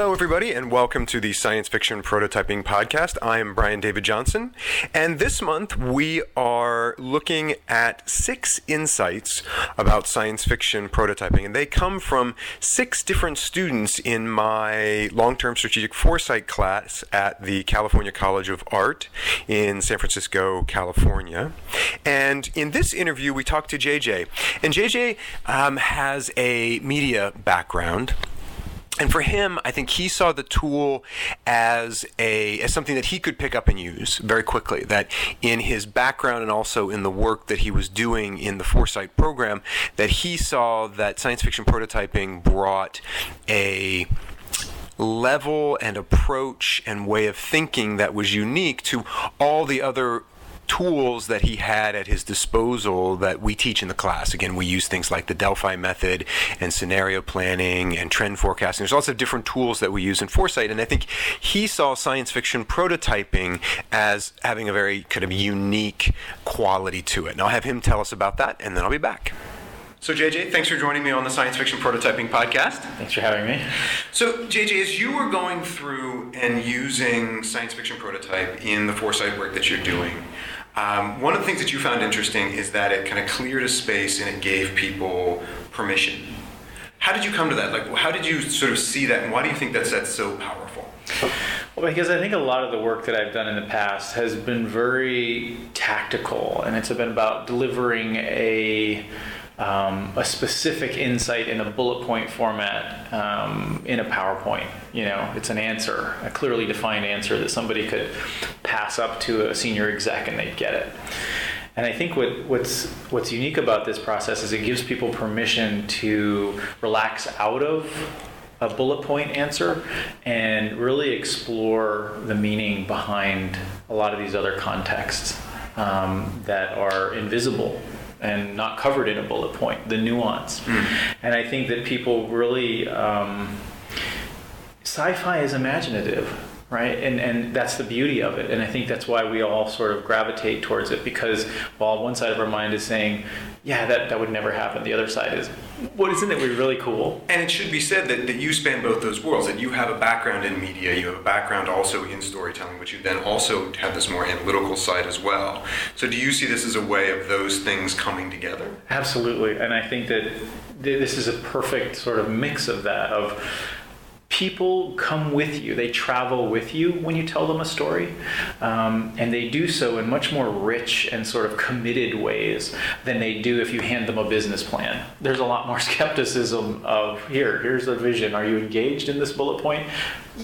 Hello, everybody, and welcome to the Science Fiction Prototyping Podcast. I am Brian David Johnson, and this month we are looking at 6 insights about science fiction prototyping, and they come from 6 different students in my long-term strategic foresight class at the California College of Art in San Francisco, California. And in this interview, we talked to JJ, and JJ has a media background. And for him, I think he saw the tool as something that he could pick up and use very quickly, that in his background and also in the work that he was doing in the Foresight program, that he saw that science fiction prototyping brought a level and approach and way of thinking that was unique to all the other tools that he had at his disposal that we teach in the class. Again, we use things like the Delphi method and scenario planning and trend forecasting. There's lots of different tools that we use in Foresight, and I think he saw science fiction prototyping as having a very kind of unique quality to it. And I'll have him tell us about that, and then I'll be back. So JJ, thanks for joining me on the Science Fiction Prototyping Podcast. Thanks for having me. So JJ, as you were going through and using science fiction prototype in the Foresight work that you're doing, one of the things that you found interesting is that it kind of cleared a space and it gave people permission. How did you come to that? Like, how did you sort of see that, and why do you think that's so powerful? Well, because I think a lot of the work that I've done in the past has been very tactical, and it's been about delivering a specific insight in a bullet point format in a PowerPoint. You know, it's an answer, a clearly defined answer that somebody could pass up to a senior exec and they'd get it. And I think what's unique about this process is it gives people permission to relax out of a bullet point answer and really explore the meaning behind a lot of these other contexts that are invisible and not covered in a bullet point, the nuance. And I think that people really, sci-fi is imaginative, right? And that's the beauty of it. And I think that's why we all sort of gravitate towards it, because while one side of our mind is saying, yeah, that would never happen, the other side is, isn't it really cool? And it should be said that you span both those worlds, that you have a background in media, you have a background also in storytelling, but you then also have this more analytical side as well. So do you see this as a way of those things coming together? Absolutely. And I think that this is a perfect sort of mix of that, of people come with you, they travel with you when you tell them a story, and they do so in much more rich and sort of committed ways than they do if you hand them a business plan. There's a lot more skepticism of, here's the vision, are you engaged in this bullet point?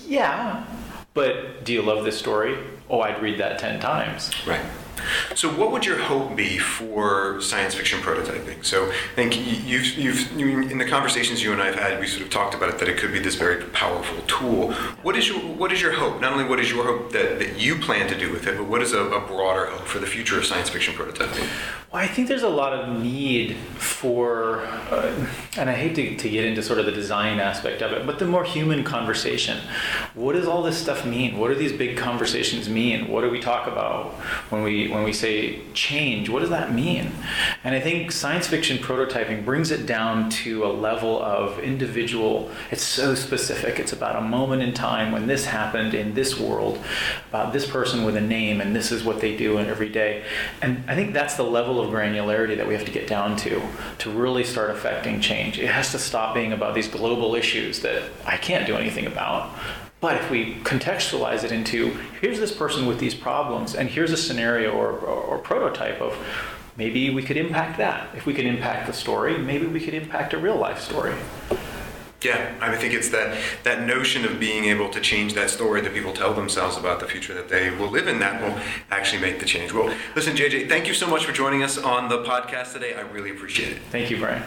Yeah, but do you love this story? Oh, I'd read that 10 times. Right. So what would your hope be for science fiction prototyping? So I think you've in the conversations you and I have had, we sort of talked about it, that it could be this very powerful tool. What is your hope? Not only what is your hope that you plan to do with it, but what is a broader hope for the future of science fiction prototyping? Well, I think there's a lot of need for, and I hate to get into sort of the design aspect of it, but the more human conversation. What does all this stuff mean? What do these big conversations mean? What do we talk about when we say change? What does that mean? And I think science fiction prototyping brings it down to a level of individual. It's so specific. It's about a moment in time when this happened in this world, about this person with a name, and this is what they do in every day. And I think that's the level of granularity that we have to get down to really start affecting change. It has to stop being about these global issues that I can't do anything about. But if we contextualize it into, here's this person with these problems, and here's a scenario or prototype of maybe we could impact that. If we could impact the story, maybe we could impact a real life story. Yeah, I think it's that notion of being able to change that story that people tell themselves about the future that they will live in, that will actually make the change. Well, listen, JJ, thank you so much for joining us on the podcast today. I really appreciate it. Thank you, Brian.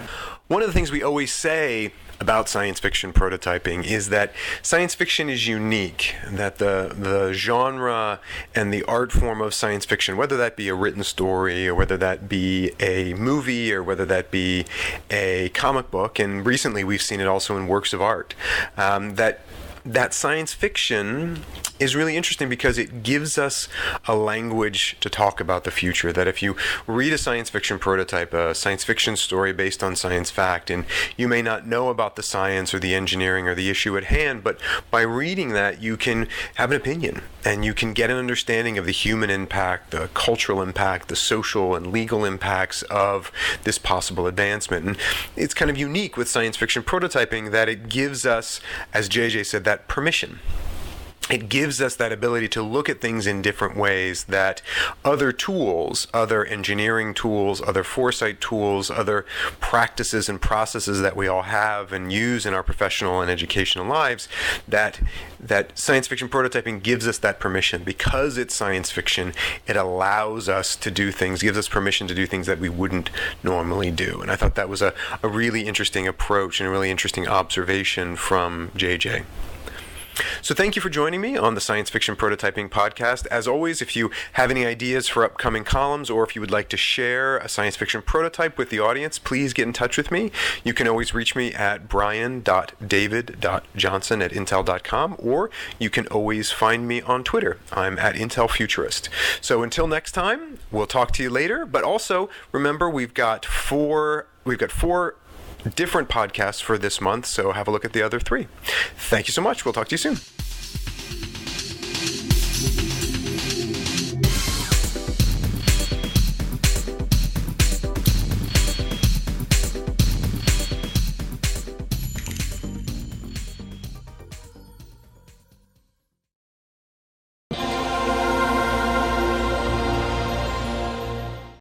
One of the things we always say about science fiction prototyping is that science fiction is unique, that the genre and the art form of science fiction, whether that be a written story or whether that be a movie or whether that be a comic book, and recently we've seen it also in works of art, that science fiction is really interesting because it gives us a language to talk about the future. That if you read a science fiction prototype, a science fiction story based on science fact, and you may not know about the science or the engineering or the issue at hand, but by reading that you can have an opinion and you can get an understanding of the human impact, the cultural impact, the social and legal impacts of this possible advancement. And it's kind of unique with science fiction prototyping that it gives us, as JJ said, that permission. It gives us that ability to look at things in different ways that other tools, other engineering tools, other foresight tools, other practices and processes that we all have and use in our professional and educational lives, that science fiction prototyping gives us that permission. Because it's science fiction, it allows us to do things, gives us permission to do things that we wouldn't normally do. And I thought that was a really interesting approach and a really interesting observation from JJ. So thank you for joining me on the Science Fiction Prototyping Podcast. As always, if you have any ideas for upcoming columns or if you would like to share a science fiction prototype with the audience, please get in touch with me. You can always reach me at brian.david.johnson@intel.com, or you can always find me on Twitter. I'm at Intel Futurist. So until next time, we'll talk to you later. But also, remember, we've got four different podcasts for this month, so have a look at the other 3. Thank you so much. We'll talk to you soon.